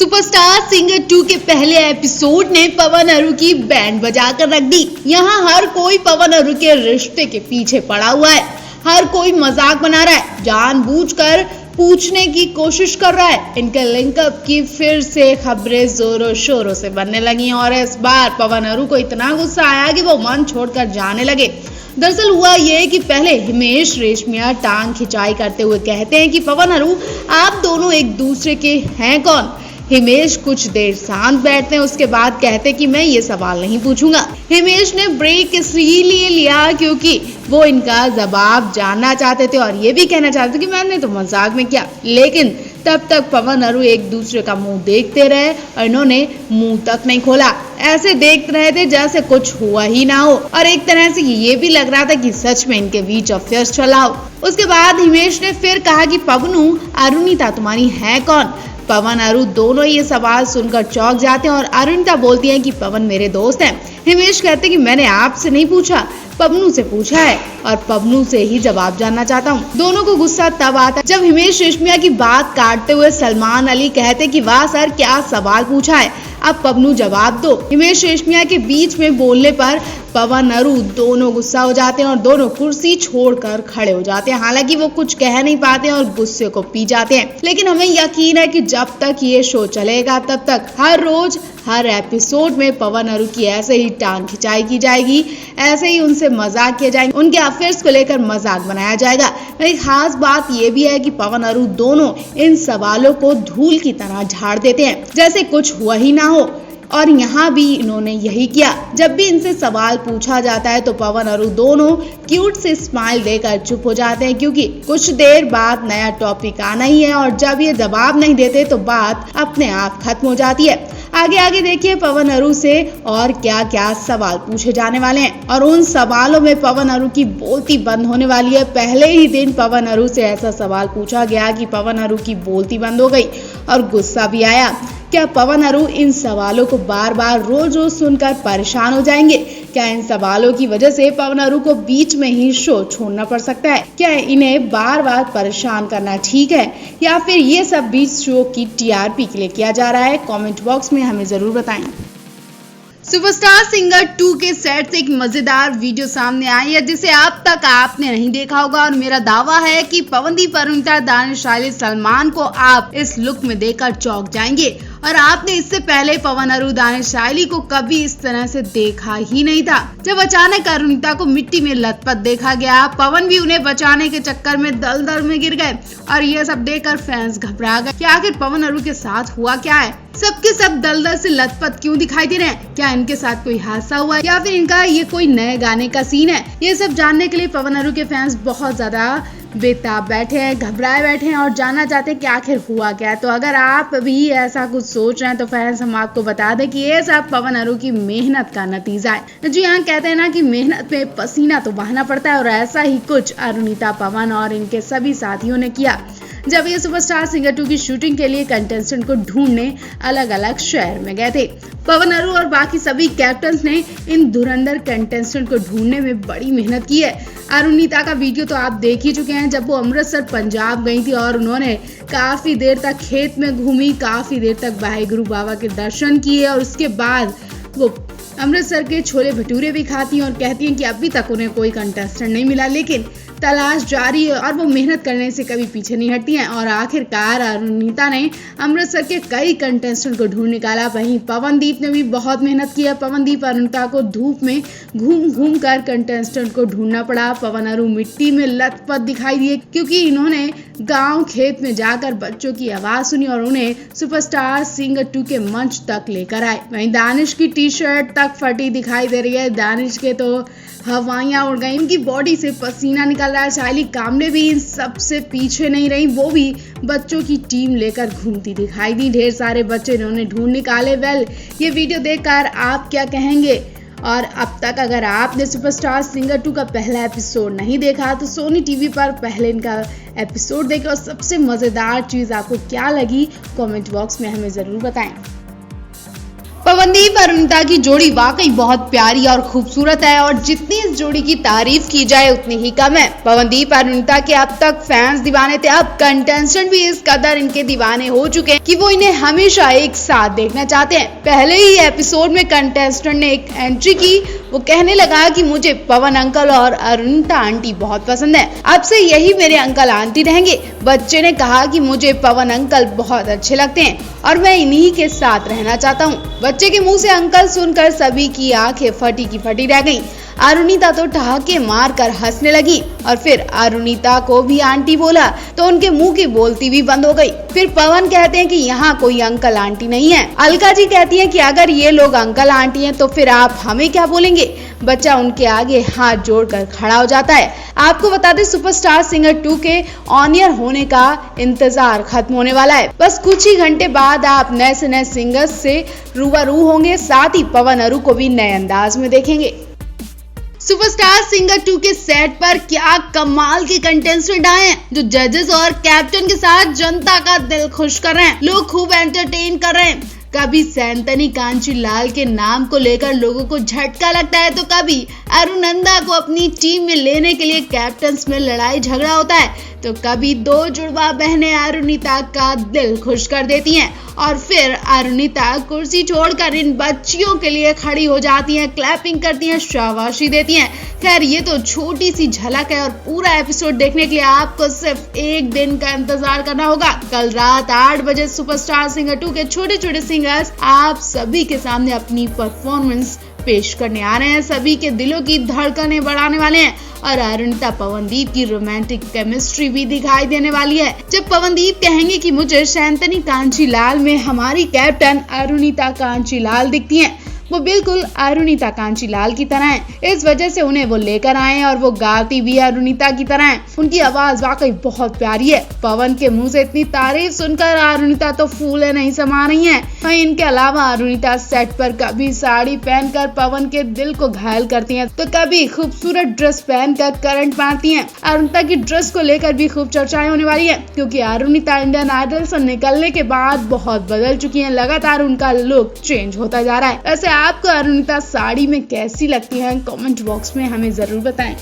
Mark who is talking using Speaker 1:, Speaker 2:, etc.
Speaker 1: Superstar singer 2 के पहले episode ने पवन अरू की बैंड बजाकर रख दी। यहाँ हर कोई पवन अरू के रिश्ते के पीछे पड़ा हुआ है। हर कोई मजाक बना रहा है, जानबूझकर पूछने की कोशिश कर रहा है। इनके लिंकअप की फिर से खबरें जोरों शोरों से बनने लगी और इस बार पवन अरू को इतना गुस्सा आया कि वो मन छोड़कर जाने लगे। दरअसल हुआ ये कि पहले हिमेश रेशमिया टांग खिंचाई करते हुए कहते हैं कि पवन अरू आप दोनों एक दूसरे के हैं कौन। हिमेश कुछ देर शांत बैठते हैं, उसके बाद कहते कि मैं ये सवाल नहीं पूछूंगा। हिमेश ने ब्रेक इसलिए लिया क्योंकि वो इनका जवाब जानना चाहते थे और ये भी कहना चाहते थे कि मैंने तो मजाक में किया। लेकिन तब तक पवन अरू एक दूसरे का मुंह देखते रहे और इन्होंने मुंह तक नहीं खोला। ऐसे देखते रहे थे जैसे कुछ हुआ ही ना हो और एक तरह से ये भी लग रहा था कि सच में इनके बीच अफेयर चला हो। उसके बाद हिमेश ने फिर कहा कि पवनू अरुणिता तुम्हारी है कौन। पवन अरू दोनों ये सवाल सुनकर चौंक जाते हैं और अरुणिता बोलती है कि पवन मेरे दोस्त हैं। हिमेश कहते कि मैंने आपसे नहीं पूछा, पवनू से पूछा है और पवनू से ही जवाब जानना चाहता हूँ। दोनों को गुस्सा तब आता है जब हिमेश रेशमिया की बात काटते हुए सलमान अली कहते कि वाह सर क्या सवाल पूछा है, अब पवनू जवाब दो। हिमेश रेशमिया के बीच में बोलने पर पवन अरू दोनों गुस्सा हो जाते हैं और दोनों कुर्सी छोड़कर खड़े हो जाते हैं। हालांकि वो कुछ कह नहीं पाते हैं और गुस्से को पी जाते हैं, लेकिन हमें यकीन है कि जब तक ये शो चलेगा तब तक हर रोज हर एपिसोड में पवन अरू की ऐसे ही टांग खिंचाई की जाएगी, ऐसे ही उनसे मजाक किए जाएंगे, उनके अफेयर्स को लेकर मजाक बनाया जाएगा। एक खास बात ये भी है कि पवन अरू दोनों इन सवालों को धूल की तरह झाड़ देते हैं जैसे कुछ हुआ ही ना हो और यहाँ भी इन्होंने यही किया। जब भी इनसे सवाल पूछा जाता है तो पवन अरू दोनों क्यूट से स्माइल देकर चुप हो जाते हैं क्योंकि कुछ देर बाद नया टॉपिक आना ही है और जब ये जवाब नहीं देते तो बात अपने आप खत्म हो जाती है। आगे देखिए पवन अरू से और क्या क्या सवाल पूछे जाने वाले हैं और उन सवालों में पवन अरू की बोलती बंद होने वाली है। पहले ही दिन पवन अरू से ऐसा सवाल पूछा गया कि पवन अरू की बोलती बंद हो गई और गुस्सा भी आया। क्या पवन अरू इन सवालों को बार बार रोज सुनकर परेशान हो जाएंगे? क्या इन सवालों की वजह से पवन अरू को बीच में ही शो छोड़ना पड़ सकता है? क्या इन्हें बार बार परेशान करना ठीक है या फिर ये सब बीच शो की टीआरपी के लिए किया जा रहा है? कमेंट बॉक्स में हमें जरूर बताएं। सुपरस्टार सिंगर 2 के सेट से एक मजेदार वीडियो सामने आई है जिसे अब तक आपने नहीं देखा होगा और मेरा दावा है कि पवनदीप, अरुणिता, दानिश, शाइली, सलमान को आप इस लुक में देखकर चौंक जाएंगे और आपने इससे पहले पवन अरू, दानिश, शाइली को कभी इस तरह से देखा ही नहीं था। जब अचानक अरुणिता को मिट्टी में लथपथ देखा गया, पवन भी उन्हें बचाने के चक्कर में दलदल में गिर गए और यह सब देखकर फैंस घबरा गए कि आखिर पवन अरू के साथ हुआ क्या है। सबके सब दलदल से लथपथ क्यों दिखाई दे रहे हैं? क्या इनके साथ कोई हादसा हुआ है या फिर इनका ये कोई नए गाने का सीन है? ये सब जानने के लिए पवन अरू के फैंस बहुत ज्यादा बेताब बैठे हैं, घबराए बैठे हैं और जानना चाहते हैं कि आखिर हुआ क्या है। तो अगर आप भी ऐसा कुछ सोच रहे हैं तो फैंस हम आपको बता दें कि ये सब पवन अरू की मेहनत का नतीजा है। जी हाँ, कहते हैं ना कि मेहनत में पसीना तो बहाना पड़ता है और ऐसा ही कुछ अरुणिता, पवन और इनके सभी साथियों ने किया जब ये सुपरस्टार सिंगर 2 की शूटिंग के लिए कंटेस्टेंट को ढूंढने अलग अलग शहर में गए थे। पवन अरू और बाकी सभी कैप्टन्स ने इन धुरंधर कंटेस्टेंट को ढूंढने में बड़ी मेहनत की है। अरुणिता का वीडियो तो आप देख ही चुके हैं जब वो अमृतसर पंजाब गई थी और उन्होंने काफी देर तक खेत में घूमी, काफी देर तक वाहेगुरु बाबा के दर्शन किए और उसके बाद वो अमृतसर के छोले भटूरे भी खाती हैं और कहती हैं कि अभी तक उन्हें कोई कंटेस्टेंट नहीं मिला, लेकिन तलाश जारी है और वो मेहनत करने से कभी पीछे नहीं हटती हैं और आखिरकार अरुणिता ने अमृतसर के कई कंटेस्टेंट को ढूंढ निकाला। वहीं पवनदीप ने भी बहुत मेहनत की है। पवनदीप, अरुणिता को धूप में घूम कर कंटेस्टेंट को ढूंढना पड़ा। पवन अरू मिट्टी में लथपथ दिखाई दिए क्योंकि इन्होंने गांव खेत में जाकर बच्चों की आवाज सुनी और उन्हें सुपरस्टार सिंगर 2 के मंच तक लेकर आए। वहीं दानिश की टी शर्ट तक फटी दिखाई दे रही है। दानिश के तो हवाइयां उड़ गई, इनकी बॉडी से पसीना निकल रहा है। शाइली कामले भी इन सबसे पीछे नहीं रही, वो भी बच्चों की टीम लेकर घूमती दिखाई दी। ढेर सारे बच्चे इन्होंने ढूंढ निकाले। ये वीडियो देखकर आप क्या कहेंगे? और अब तक अगर आपने सुपरस्टार सिंगर 2 का पहला एपिसोड नहीं देखा तो सोनी टीवी पर पहले इनका एपिसोड देखें और सबसे मजेदार चीज आपको क्या लगी कमेंट बॉक्स में हमें जरूर बताएं। पवनदीप और अरुणिता की जोड़ी वाकई बहुत प्यारी और खूबसूरत है और जितनी इस जोड़ी की तारीफ की जाए उतनी ही कम है। पवनदीप और अरुणिता के अब तक फैंस दीवाने थे, अब कंटेस्टेंट भी इस कदर इनके दीवाने हो चुके हैं कि वो इन्हें हमेशा एक साथ देखना चाहते हैं। पहले ही एपिसोड में कंटेस्टेंट ने एक एंट्री की, वो कहने लगा कि मुझे पवन अंकल और अरुणिता आंटी बहुत पसंद है, अब से यही मेरे अंकल आंटी रहेंगे। बच्चे ने कहा कि मुझे पवन अंकल बहुत अच्छे लगते हैं और मैं इन्हीं के साथ रहना चाहता हूँ। बच्चे के मुंह से अंकल सुनकर सभी की आंखें फटी की फटी रह गईं। अरुणिता तो ठहाके मार कर हंसने लगी और फिर अरुणिता को भी आंटी बोला तो उनके मुंह की बोलती भी बंद हो गई। फिर पवन कहते हैं कि यहाँ कोई अंकल आंटी नहीं है। अलका जी कहती है कि अगर ये लोग अंकल आंटी हैं तो फिर आप हमें क्या बोलेंगे। बच्चा उनके आगे हाथ जोड़कर खड़ा हो जाता है। आपको बता दें सुपरस्टार सिंगर 2 के ऑन एयर होने का इंतजार खत्म होने वाला है। बस कुछ ही घंटे बाद आप नए से नए सिंगर्स से रूबरू होंगे, साथ ही पवन अरु को भी नए अंदाज में देखेंगे। सुपरस्टार सिंगर 2 के सेट पर क्या कमाल के कंटेस्टेंट आए हैं जो जजेस और कैप्टन के साथ जनता का दिल खुश कर रहे हैं। लोग खूब एंटरटेन कर रहे हैं। कभी सैंतनी कांचीलाल के नाम को लेकर लोगों को झटका लगता है तो कभी अरुणनंदा को अपनी टीम में लेने के लिए कैप्टन्स में लड़ाई झगड़ा होता है, तो कभी दो जुड़वा बहनें अरुणिता का दिल खुश कर देती हैं और फिर अरुणिता कुर्सी छोड़कर इन बच्चियों के लिए खड़ी हो जाती हैं, क्लैपिंग करती हैं, शाबाशी देती हैं। खैर ये तो छोटी सी झलक है और पूरा एपिसोड देखने के लिए आपको सिर्फ एक दिन का इंतजार करना होगा। कल रात 8 बजे सुपरस्टार सिंगर 2 के छोटे छोटे सिंगर्स आप सभी के सामने अपनी परफॉर्मेंस पेश करने आ रहे हैं। सभी के दिलों की धड़कनें बढ़ाने वाले हैं और अरुणिता पवनदीप की रोमांटिक केमिस्ट्री भी दिखाई देने वाली है। जब पवनदीप कहेंगे कि मुझे सैंतनी कांचीलाल में हमारी कैप्टन अरुणिता कांचीलाल दिखती हैं, वो बिल्कुल अरुणिता कांचीलाल की तरह हैं। इस वजह से उन्हें वो लेकर आए हैं और वो गाती भी अरुणिता की तरह हैं। उनकी आवाज वाकई बहुत प्यारी है। पवन के मुंह से इतनी तारीफ सुनकर अरुणिता तो फूले नहीं समा रही हैं। वहीं इनके अलावा अरुणिता सेट पर कभी साड़ी पहनकर पवन के दिल को घायल करती हैं तो कभी खूबसूरत ड्रेस पहनकर करंट मारती हैं। अरुणिता की ड्रेस को लेकर भी खूब चर्चाएं होने वाली है क्योंकि अरुणिता इंडियन आइडल से निकलने के बाद बहुत बदल चुकी है। लगातार उनका लुक चेंज होता जा रहा है। वैसे आपको अरुणिता साड़ी में कैसी लगती है, कमेंट बॉक्स में हमें जरूर बताएं।